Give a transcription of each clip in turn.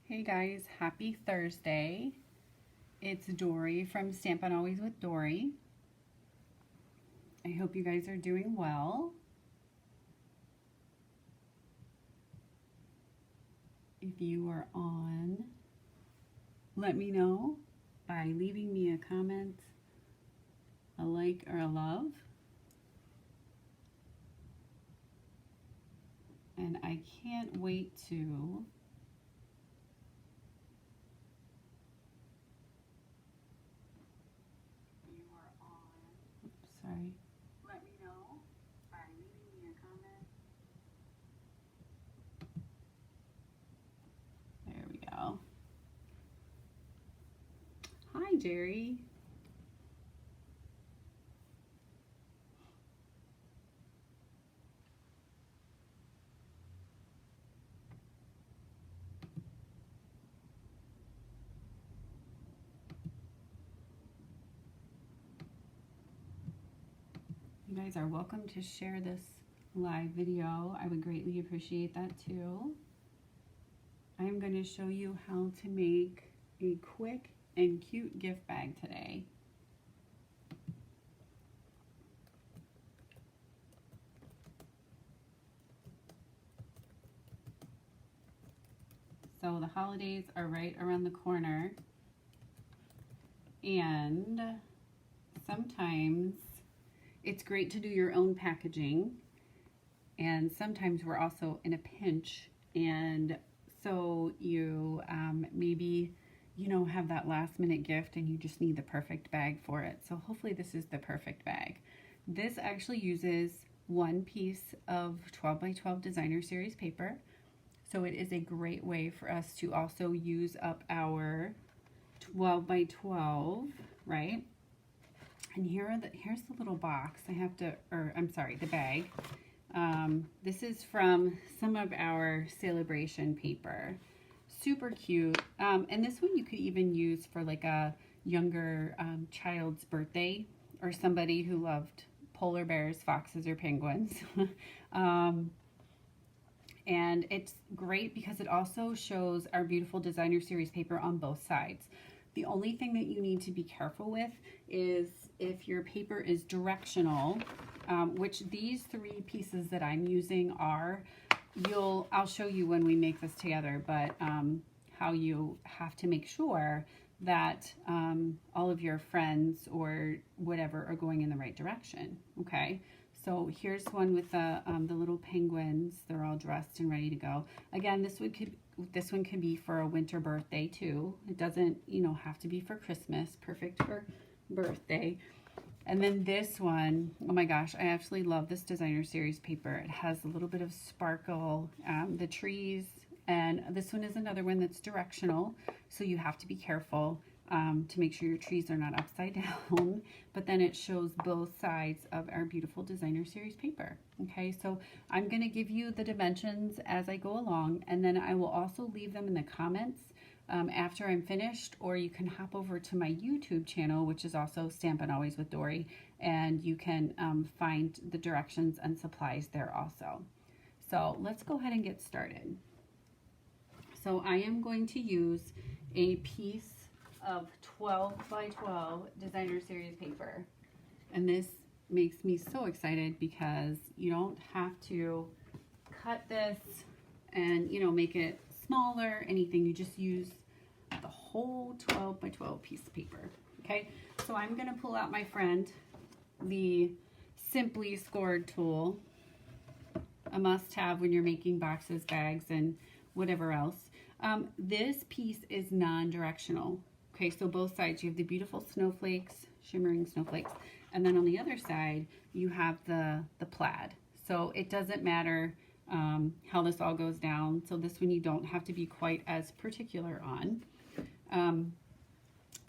Hey guys, happy Thursday. It's Dory from Stampin' Always with Dory. I hope you guys are doing well. If you are on, let me know by leaving me a comment, a like, or a love. And I can't wait to sorry. Let me know by leaving me a comment. There we go. Hi, Jerry. You guys are welcome to share this live video. I would greatly appreciate that too. I'm going to show you how to make a quick and cute gift bag today. So the holidays are right around the corner, and sometimes it's great to do your own packaging, and sometimes we're also in a pinch, and so you maybe have that last minute gift and you just need the perfect bag for it. So hopefully this is the perfect bag. This actually uses one piece of 12 by 12 designer series paper, so it is a great way for us to also use up our 12 by 12, right? And here's the little box. The bag. This is from some of our celebration paper. Super cute. And this one you could even use for like a younger child's birthday, or somebody who loved polar bears, foxes, or penguins. And it's great because it also shows our beautiful designer series paper on both sides. The only thing that you need to be careful with is if your paper is directional, which these three pieces that I'm using are, I'll show you when we make this together, but how you have to make sure that all of your friends or whatever are going in the right direction, okay? So here's one with the little penguins. They're all dressed and ready to go. Again, this one could be for a winter birthday too. It doesn't, have to be for Christmas. Perfect for birthday. And then this one, oh my gosh, I absolutely love this designer series paper. It has a little bit of sparkle, the trees, and this one is another one that's directional, so you have to be careful to make sure your trees are not upside down, but then it shows both sides of our beautiful designer series paper. Okay, so I'm going to give you the dimensions as I go along, and then I will also leave them in the comments after I'm finished, or you can hop over to my YouTube channel, which is also Stampin' Always with Dory, and you can find the directions and supplies there also. So let's go ahead and get started. So I am going to use a piece of 12 by 12 designer series paper, and this makes me so excited because you don't have to cut this and make it smaller, anything. You just use the whole 12 by 12 piece of paper. Okay, so I'm gonna pull out my friend, the Simply Scored tool, a must-have when you're making boxes, bags, and whatever else. This piece is non-directional. Okay, so both sides, you have the beautiful snowflakes, shimmering snowflakes, and then on the other side, you have the plaid. So it doesn't matter how this all goes down. So this one you don't have to be quite as particular on.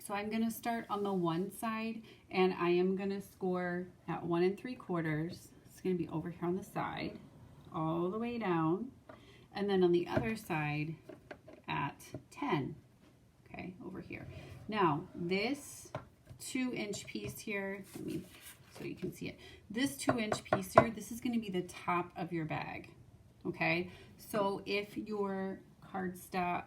So I'm gonna start on the one side, and I am gonna score at 1 3/4. It's gonna be over here on the side, all the way down, and then on the other side at 10. Okay, over here. Now, this 2-inch piece here, so you can see it. This 2-inch piece here, this is going to be the top of your bag. Okay, so if your cardstock,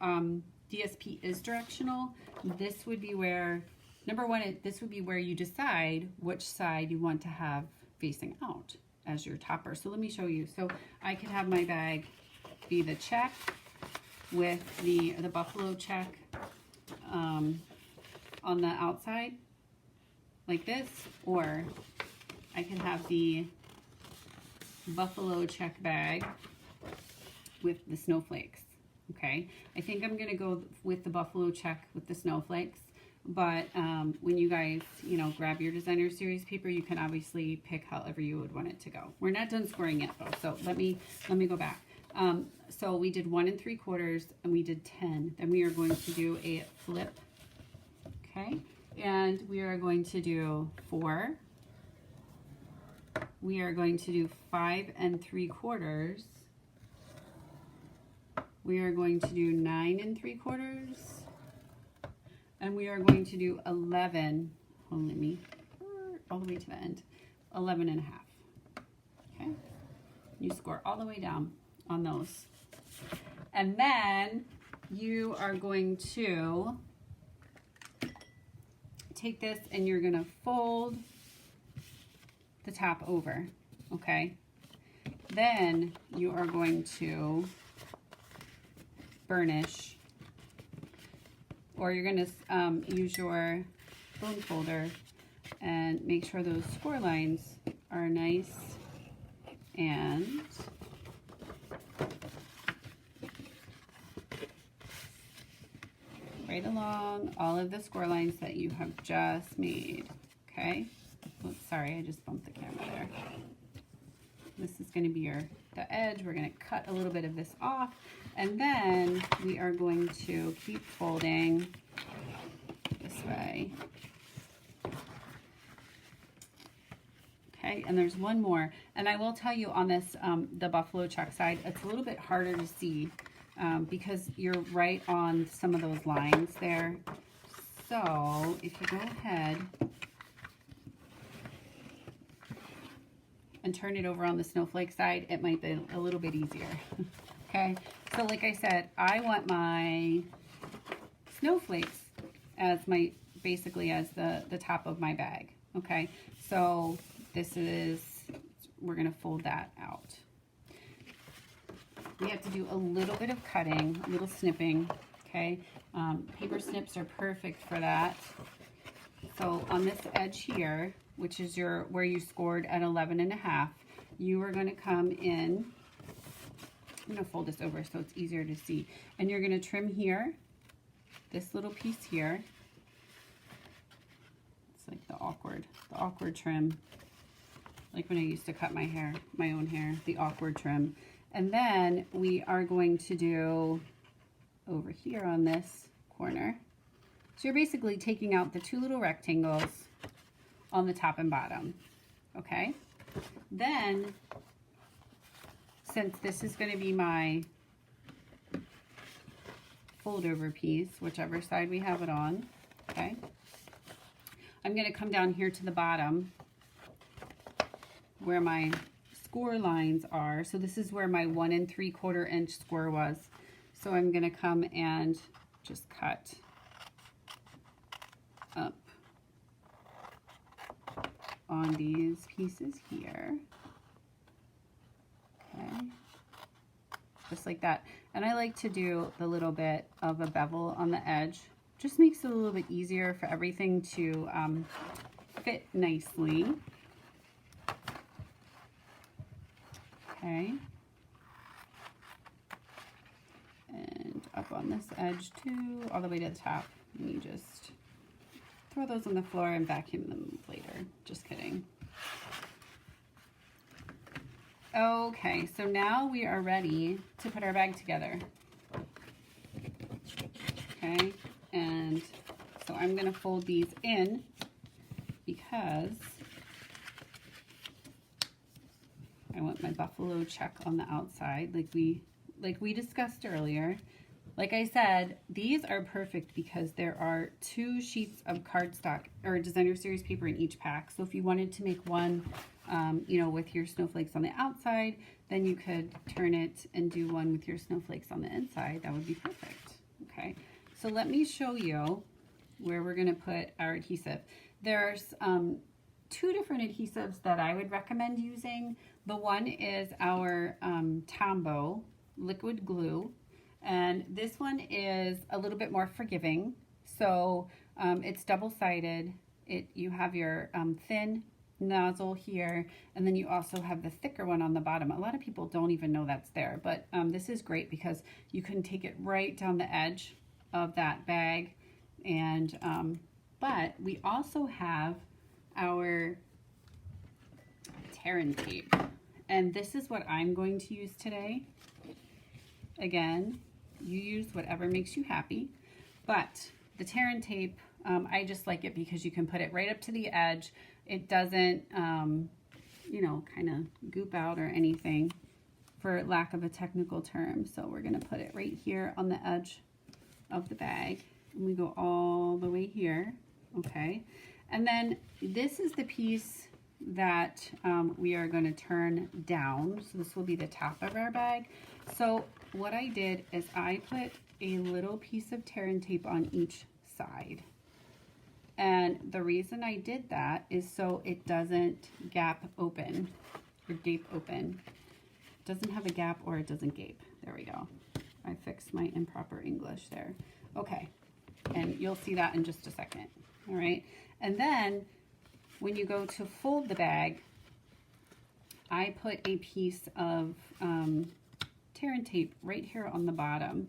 DSP is directional, this would be where, number one, this would be where you decide which side you want to have facing out as your topper. So let me show you. So I could have my bag be the check with the buffalo check on the outside like this, or I can have the buffalo check bag with the snowflakes. Okay, I think I'm gonna go with the buffalo check with the snowflakes, but when you guys, you know, grab your designer series paper, you can obviously pick however you would want it to go. We're not done scoring yet though, so let me go back. So we did 1 3/4 and we did 10. Then we are going to do a flip, okay, and we are going to do 4. We are going to do 5 3/4. We are going to do 9 3/4. And we are going to do 11, hold on, me, all the way to the end, 11 1/2. Okay, you score all the way down on those. And then you are going to take this and you're gonna fold the top over, okay? Then you are going to burnish, or you're going to use your bone folder and make sure those score lines are nice and right along all of the score lines that you have just made, okay? Oops, sorry, I just bumped the camera there. This is going to be the edge. We're going to cut a little bit of this off, and then we are going to keep folding this way. Okay, and there's one more, and I will tell you on this, the buffalo check side, it's a little bit harder to see because you're right on some of those lines there. So if you go ahead and turn it over on the snowflake side, it might be a little bit easier. Okay, so like I said, I want my snowflakes as basically as the top of my bag. Okay, so we're gonna fold that out. We have to do a little bit of cutting, a little snipping, okay? Paper snips are perfect for that. So on this edge here, which is where you scored at 11 1/2, you are going to come in. I'm going to fold this over so it's easier to see, and you're going to trim here, this little piece here. It's like the awkward trim, like when I used to cut my hair, my own hair, the awkward trim. And then we are going to do over here on this corner. So you're basically taking out the 2 little rectangles on the top and bottom, okay? Then, since this is going to be my fold over piece, whichever side we have it on, okay? I'm going to come down here to the bottom where my score lines are. So this is where my 1 3/4 inch score was. So I'm going to come and just cut up on these pieces here, okay, just like that. And I like to do the little bit of a bevel on the edge, just makes it a little bit easier for everything to fit nicely. Okay, and up on this edge too, all the way to the top, and you just throw those on the floor and vacuum them later. Just kidding. Okay, so now we are ready to put our bag together. Okay, and so I'm going to fold these in because I want my buffalo check on the outside like we discussed earlier. Like I said, these are perfect because there are 2 sheets of cardstock or designer series paper in each pack. So if you wanted to make one, you know, with your snowflakes on the outside, then you could turn it and do one with your snowflakes on the inside. That would be perfect. Okay. So let me show you where we're going to put our adhesive. There's two different adhesives that I would recommend using. The one is our Tombow liquid glue, and this one is a little bit more forgiving. So it's double-sided. You have your thin nozzle here, and then you also have the thicker one on the bottom. A lot of people don't even know that's there, but this is great because you can take it right down the edge of that bag. And but we also have our tear and tape, and this is what I'm going to use today. Again, you use whatever makes you happy, but the tear and tape, I just like it because you can put it right up to the edge. It doesn't, you know, kind of goop out or anything, for lack of a technical term. So we're going to put it right here on the edge of the bag, and we go all the way here. Okay, and then this is the piece that we are going to turn down. So this will be the top of our bag. So what I did is I put a little piece of tear and tape on each side. And the reason I did that is so it doesn't gap open or gape open. It doesn't have a gap or it doesn't gape. There we go. I fixed my improper English there. Okay, and you'll see that in just a second. All right, and then when you go to fold the bag, I put a piece of tear and tape right here on the bottom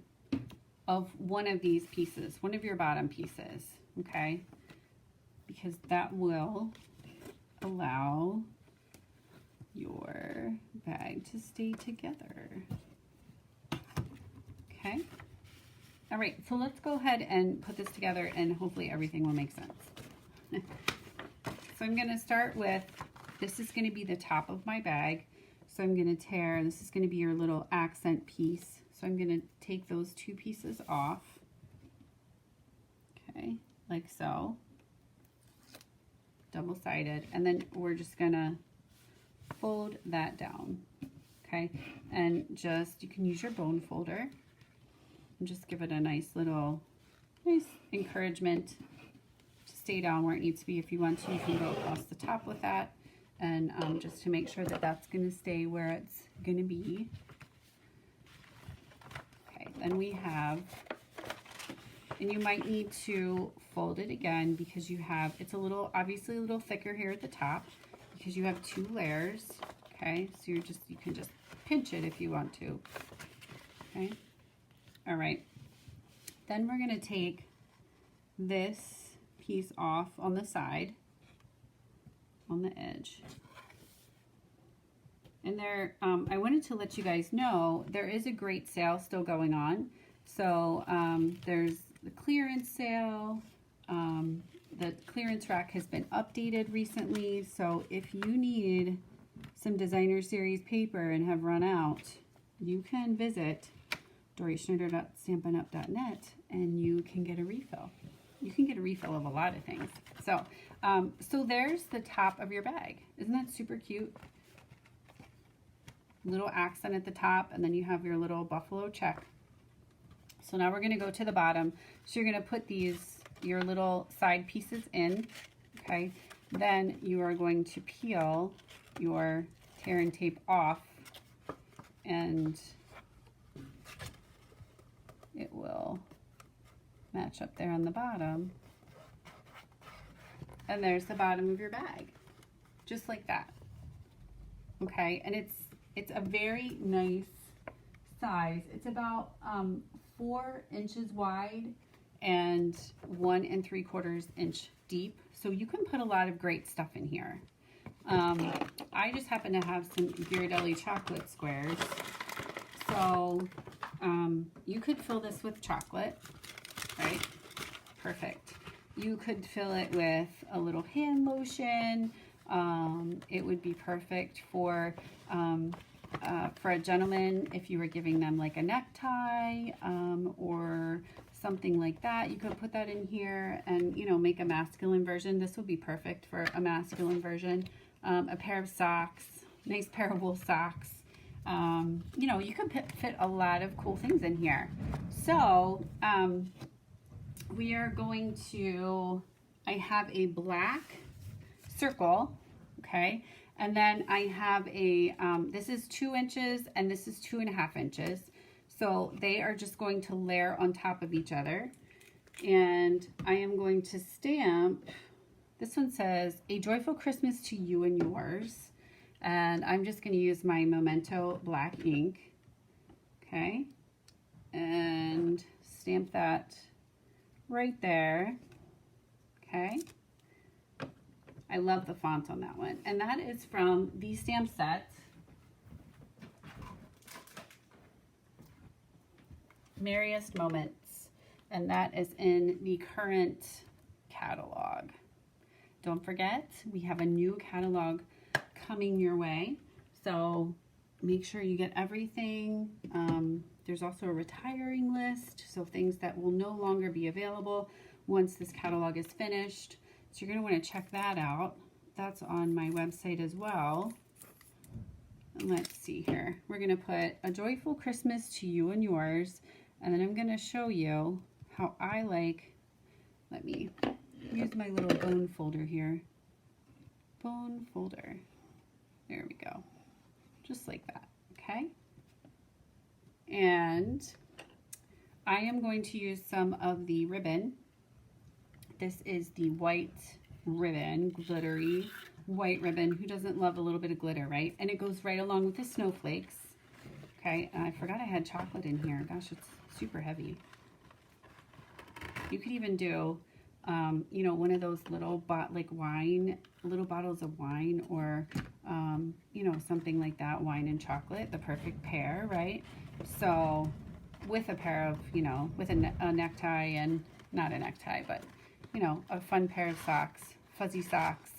of one of these pieces, one of your bottom pieces, okay? Because that will allow your bag to stay together. Okay? All right, so let's go ahead and put this together, and hopefully everything will make sense. So I'm gonna start with, this is gonna be the top of my bag. So I'm gonna tear, this is gonna be your little accent piece. So I'm gonna take those two pieces off, okay, like so, double-sided, and then we're just gonna fold that down, okay, and just, you can use your bone folder and just give it a nice encouragement to stay down where it needs to be. If you want to, you can go across the top with that, and just to make sure that that's gonna stay where it's gonna be. Then we have, and you might need to fold it again because you have, it's a little, obviously a little thicker here at the top because you have two layers, okay? So you can just pinch it if you want to, okay? All right. Then we're gonna take this piece off on the side, on the edge. And there, I wanted to let you guys know, there is a great sale still going on. So there's the clearance sale. The clearance rack has been updated recently. So if you need some designer series paper and have run out, you can visit doryschneider.stampinup.net and you can get a refill. You can get a refill of a lot of things. So, so there's the top of your bag. Isn't that super cute? Little accent at the top, and then you have your little buffalo check. So now we're going to go to the bottom. So you're going to put your little side pieces in, okay? Then you are going to peel your tear and tape off, and it will match up there on the bottom. And there's the bottom of your bag, just like that. Okay, and it's a very nice size. It's about 4 inches wide and 1 3/4 inch deep. So you can put a lot of great stuff in here. I just happen to have some Ghirardelli chocolate squares. So you could fill this with chocolate, right? Perfect. You could fill it with a little hand lotion. It would be perfect for a gentleman if you were giving them like a necktie or something like that. You could put that in here and, you know, make a masculine version. This would be perfect for a masculine version. A pair of socks, nice pair of wool socks. You know, you can fit a lot of cool things in here. So we are going to, I have a black circle, okay, and then I have a, this is 2 inches and this is 2.5 inches. So they are just going to layer on top of each other. And I am going to stamp, this one says, A Joyful Christmas to You and Yours. And I'm just going to use my Memento black ink, okay, and stamp that right there, okay. I love the font on that one. And that is from the stamp set, Merriest Moments. And that is in the current catalog. Don't forget, we have a new catalog coming your way. So make sure you get everything. There's also a retiring list, so things that will no longer be available once this catalog is finished. So you're going to want to check that out. That's on my website as well. And let's see here. We're going to put A Joyful Christmas to You and Yours. And then I'm going to show you how I like, let me use my little bone folder here. Bone folder. There we go. Just like that, okay? And I am going to use some of the ribbon. This is the white ribbon, glittery white ribbon. Who doesn't love a little bit of glitter, right? And it goes right along with the snowflakes. Okay, and I forgot I had chocolate in here. Gosh, it's super heavy. You could even do, you know, one of those little little bottles of wine, or, you know, something like that, wine and chocolate, the perfect pair, right? So with a pair of, you know, with a necktie, and not a necktie, but, you know, a fun pair of socks, fuzzy socks,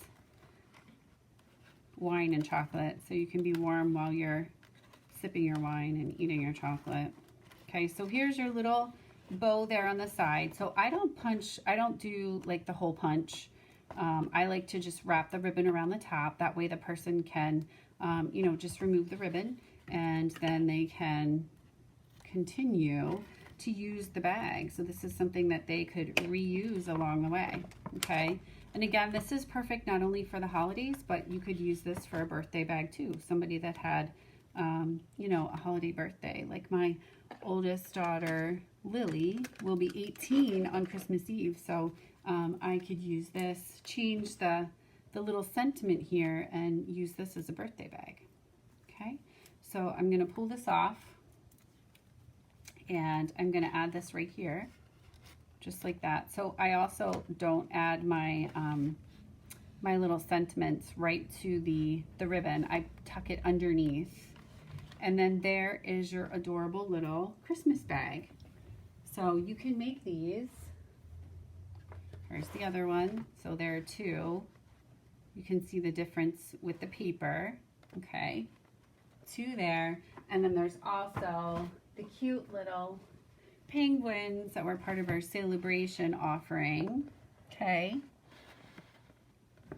wine and chocolate, so you can be warm while you're sipping your wine and eating your chocolate. Okay, so here's your little bow there on the side. So I don't do like the hole punch. I like to just wrap the ribbon around the top. That way the person can, you know, just remove the ribbon, and then they can continue to use the bag. So this is something that they could reuse along the way, okay? And again, this is perfect not only for the holidays, but you could use this for a birthday bag too. Somebody that had, you know, a holiday birthday. Like my oldest daughter, Lily, will be 18 on Christmas Eve. So I could use this, change the little sentiment here, and use this as a birthday bag, okay? So I'm gonna pull this off, and I'm going to add this right here, just like that. So I also don't add my my little sentiments right to the ribbon. I tuck it underneath, and then there is your adorable little Christmas bag. So you can make these. Here's the other one. So there are 2. You can see the difference with the paper, okay? 2 there, and then there's also the cute little penguins that were part of our celebration offering, okay?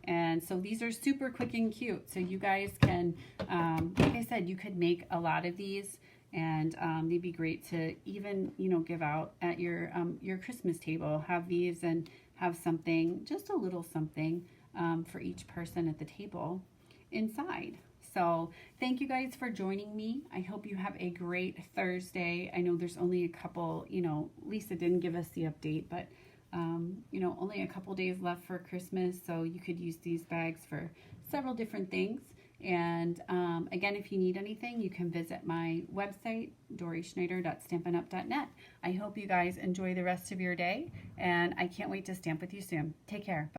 And so these are super quick and cute. So you guys can, like I said, you could make a lot of these, and they'd be great to even, you know, give out at your Christmas table. Have these and have something, just a little something for each person at the table inside. So thank you guys for joining me. I hope you have a great Thursday. I know there's only a couple, you know, Lisa didn't give us the update, but, you know, only a couple days left for Christmas. So you could use these bags for several different things. And again, if you need anything, you can visit my website, doryschneider.stampinup.net. I hope you guys enjoy the rest of your day, and I can't wait to stamp with you soon. Take care.